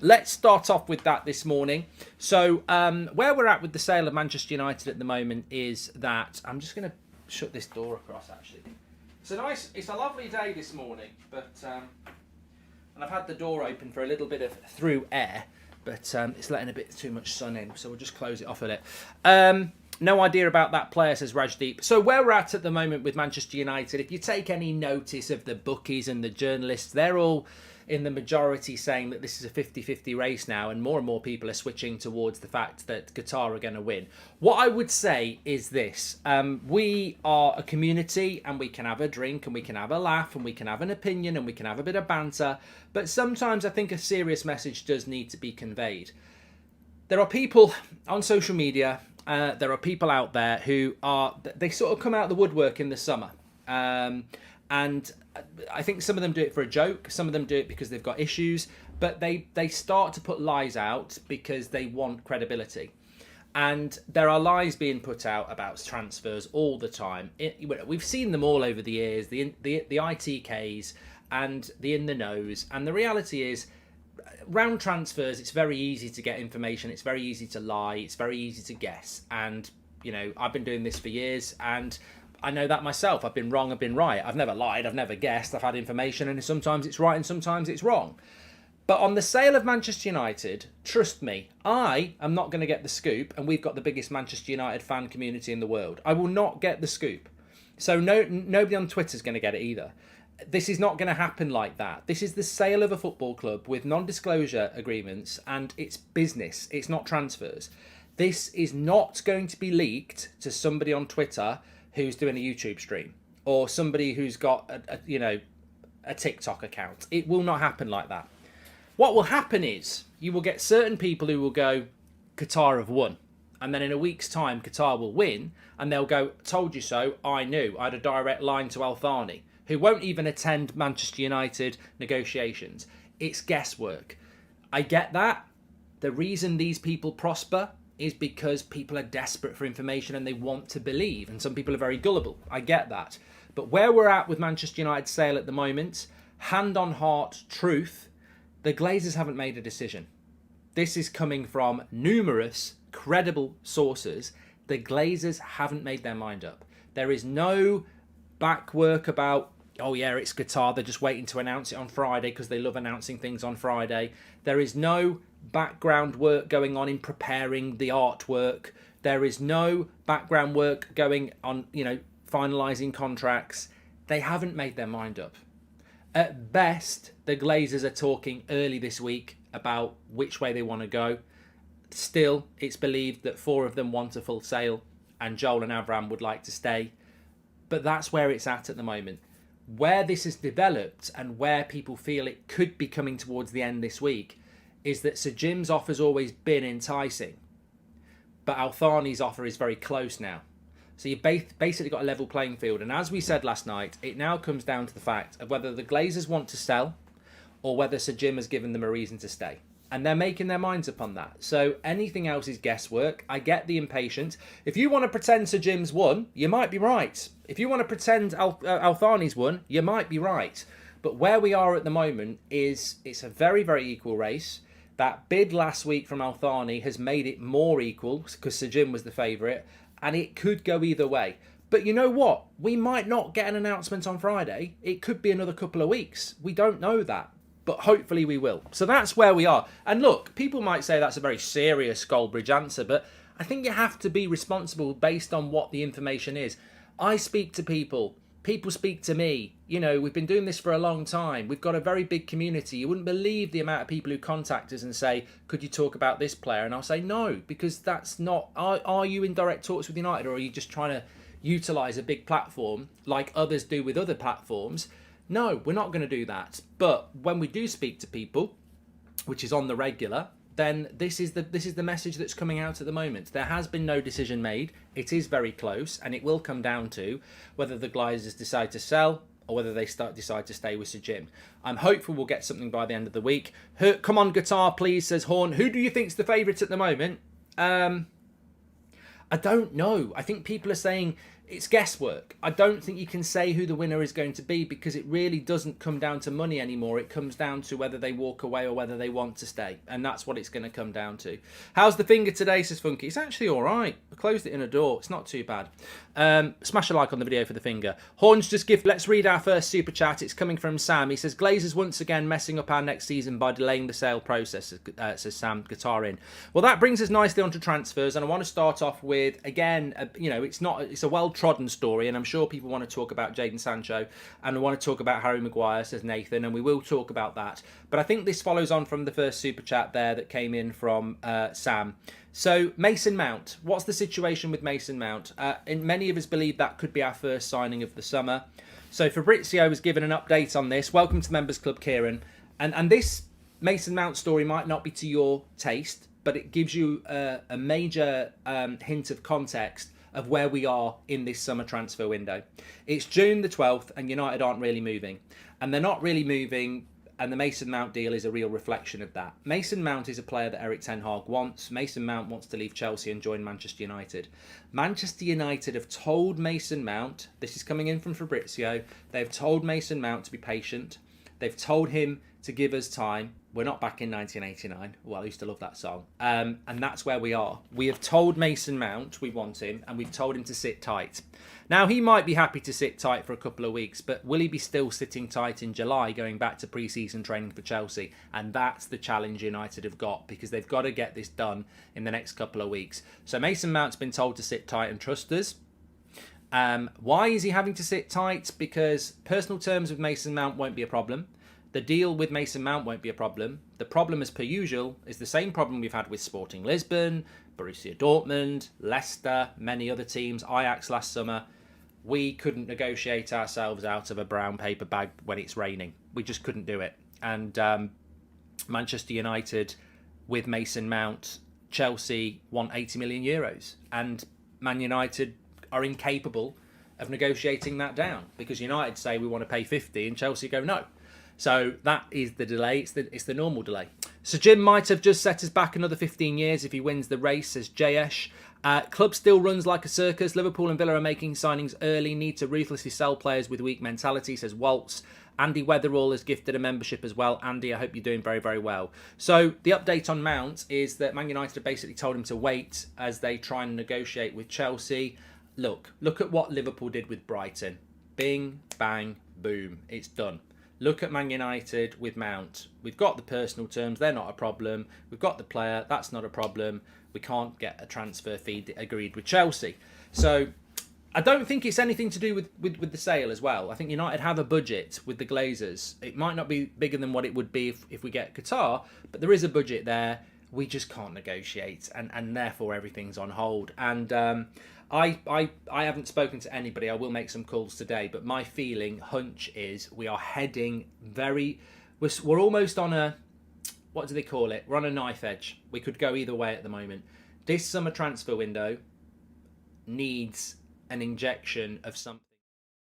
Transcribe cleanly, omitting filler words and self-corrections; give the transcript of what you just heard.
Let's start off with that this morning. So where we're at with the sale of Manchester United at the moment is that I'm just going to shut this door across. Actually, it's a lovely day this morning, but and I've had the door open for a little bit of through air, but it's letting a bit too much sun in, so we'll just close it off a bit. No idea about that player, says Rajdeep. So where we're at the moment with Manchester United, if you take any notice of the bookies and the journalists, they're all in the majority saying that this is a 50-50 race now, and more people are switching towards the fact that Qatar are going to win. What I would say is this. We are a community, and we can have a drink, and we can have a laugh, and we can have an opinion, and we can have a bit of banter, but sometimes I think a serious message does need to be conveyed. There are people on social media, there are people out there who they sort of come out of the woodwork in the summer. And I think some of them do it for a joke, some of them do it because they've got issues, but they start to put lies out because they want credibility. And there are lies being put out about transfers all the time. We've seen them all over the years, the ITKs and the in the knows. And the reality is, round transfers, it's very easy to get information, it's very easy to lie, it's very easy to guess. And, I've been doing this for years, and I know that myself. I've been wrong, I've been right. I've never lied, I've never guessed. I've had information, and sometimes it's right and sometimes it's wrong. But on the sale of Manchester United, trust me, I am not going to get the scoop, and we've got the biggest Manchester United fan community in the world. I will not get the scoop. So nobody on Twitter is going to get it either. This is not going to happen like that. This is the sale of a football club with non-disclosure agreements, and it's business. It's not transfers. This is not going to be leaked to somebody on Twitter who's doing a YouTube stream, or somebody who's got a TikTok account. It will not happen like that. What will happen is you will get certain people who will go, Qatar have won. And then in a week's time, Qatar will win, and they'll go, told you so, I knew. I had a direct line to Al Thani, who won't even attend Manchester United negotiations. It's guesswork. I get that. The reason these people prosper is because people are desperate for information and they want to believe, and some people are very gullible. I get that. But where we're at with Manchester United's sale at the moment, hand on heart, truth, the Glazers haven't made a decision. This is coming from numerous credible sources. The Glazers haven't made their mind up. There is no back work about, oh yeah, it's Qatar, they're just waiting to announce it on Friday because they love announcing things on Friday. There is no background work going on in preparing the artwork. There is no background work going on, finalising contracts. They haven't made their mind up. At best, the Glazers are talking early this week about which way they want to go. Still, it's believed that 4 of them want a full sale, and Joel and Avram would like to stay. But that's where it's at the moment. Where this has developed and where people feel it could be coming towards the end this week is that Sir Jim's offer's always been enticing, but Al Thani's offer is very close now. So you've basically got a level playing field. And as we said last night, it now comes down to the fact of whether the Glazers want to sell or whether Sir Jim has given them a reason to stay. And they're making their minds upon that. So anything else is guesswork. I get the impatience. If you want to pretend Sir Jim's won, you might be right. If you want to pretend Al Thani's won, you might be right. But where we are at the moment is it's a very, very equal race. That bid last week from Al Thani has made it more equal because Sir Jim was the favourite, and it could go either way. But you know what? We might not get an announcement on Friday. It could be another couple of weeks. We don't know that, but hopefully we will. So that's where we are. And look, people might say that's a very serious Goldbridge answer, but I think you have to be responsible based on what the information is. I speak to people. People speak to me. We've been doing this for a long time. We've got a very big community. You wouldn't believe the amount of people who contact us and say, could you talk about this player? And I'll say, no, because that's not... Are you in direct talks with United, or are you just trying to utilise a big platform like others do with other platforms? No, we're not going to do that. But when we do speak to people, which is on the regular, then this is the message that's coming out at the moment. There has been no decision made. It is very close, and it will come down to whether the Glazers decide to sell or whether they decide to stay with Sir Jim. I'm hopeful we'll get something by the end of the week. Come on, Qatar, please, says Horn. Who do you think's the favourite at the moment? I don't know. I think people are saying it's guesswork. I don't think you can say who the winner is going to be, because it really doesn't come down to money anymore. It comes down to whether they walk away or whether they want to stay. And that's what it's going to come down to. How's the finger today, says Funky? It's actually all right. I closed it in a door. It's not too bad. Smash a like on the video for the finger. Horns just gift. Let's read our first super chat. It's coming from Sam. He says, Glazers once again messing up our next season by delaying the sale process, says Sam Guitar in. Well, that brings us nicely onto transfers. And I want to start off with, again, it's a well-trodden story, and I'm sure people want to talk about Jadon Sancho and want to talk about Harry Maguire, says Nathan, and we will talk about that. But I think this follows on from the first super chat there that came in from Sam. So Mason Mount, what's the situation with Mason Mount? And many of us believe that could be our first signing of the summer. So Fabrizio has given an update on this. Welcome to the Members Club, Kieran. And this Mason Mount story might not be to your taste, but it gives you a major hint of context of where we are in this summer transfer window. It's June the 12th and United aren't really moving. And they're not really moving, and the Mason Mount deal is a real reflection of that. Mason Mount is a player that Eric Ten Hag wants. Mason Mount wants to leave Chelsea and join Manchester United. Manchester United have told Mason Mount, this is coming in from Fabrizio, they've told Mason Mount to be patient. They've told him to give us time. We're not back in 1989. Well, I used to love that song. And that's where we are. We have told Mason Mount we want him, and we've told him to sit tight. Now, he might be happy to sit tight for a couple of weeks, but will he be still sitting tight in July, going back to pre-season training for Chelsea? And that's the challenge United have got, because they've got to get this done in the next couple of weeks. So Mason Mount's been told to sit tight and trust us. Why is he having to sit tight? Because personal terms with Mason Mount won't be a problem. The deal with Mason Mount won't be a problem. The problem, as per usual, is the same problem we've had with Sporting Lisbon, Borussia Dortmund, Leicester, many other teams, Ajax last summer. We couldn't negotiate ourselves out of a brown paper bag when it's raining. We just couldn't do it. And Manchester United, with Mason Mount, Chelsea want 80 million euros. And Man United are incapable of negotiating that down, because United say we want to pay 50 and Chelsea go no. So that is the delay. It's the normal delay. So Jim might have just set us back another 15 years if he wins the race, says Jayesh. Club still runs like a circus. Liverpool and Villa are making signings early. Need to ruthlessly sell players with weak mentality, says Waltz. Andy Weatherall has gifted a membership as well. Andy, I hope you're doing very, very well. So the update on Mount is that Man United have basically told him to wait as they try and negotiate with Chelsea. Look at what Liverpool did with Brighton. Bing, bang, boom. It's done. Look at Man United with Mount. We've got the personal terms. They're not a problem. We've got the player. That's not a problem. We can't get a transfer fee agreed with Chelsea. So I don't think it's anything to do with the sale as well. I think United have a budget with the Glazers. It might not be bigger than what it would be if we get Qatar, but there is a budget there. We just can't negotiate, and therefore everything's on hold. And I haven't spoken to anybody. I will make some calls today, but my hunch is we are heading we're almost on a, what do they call it? We're on a knife edge. We could go either way at the moment. This summer transfer window needs an injection of something.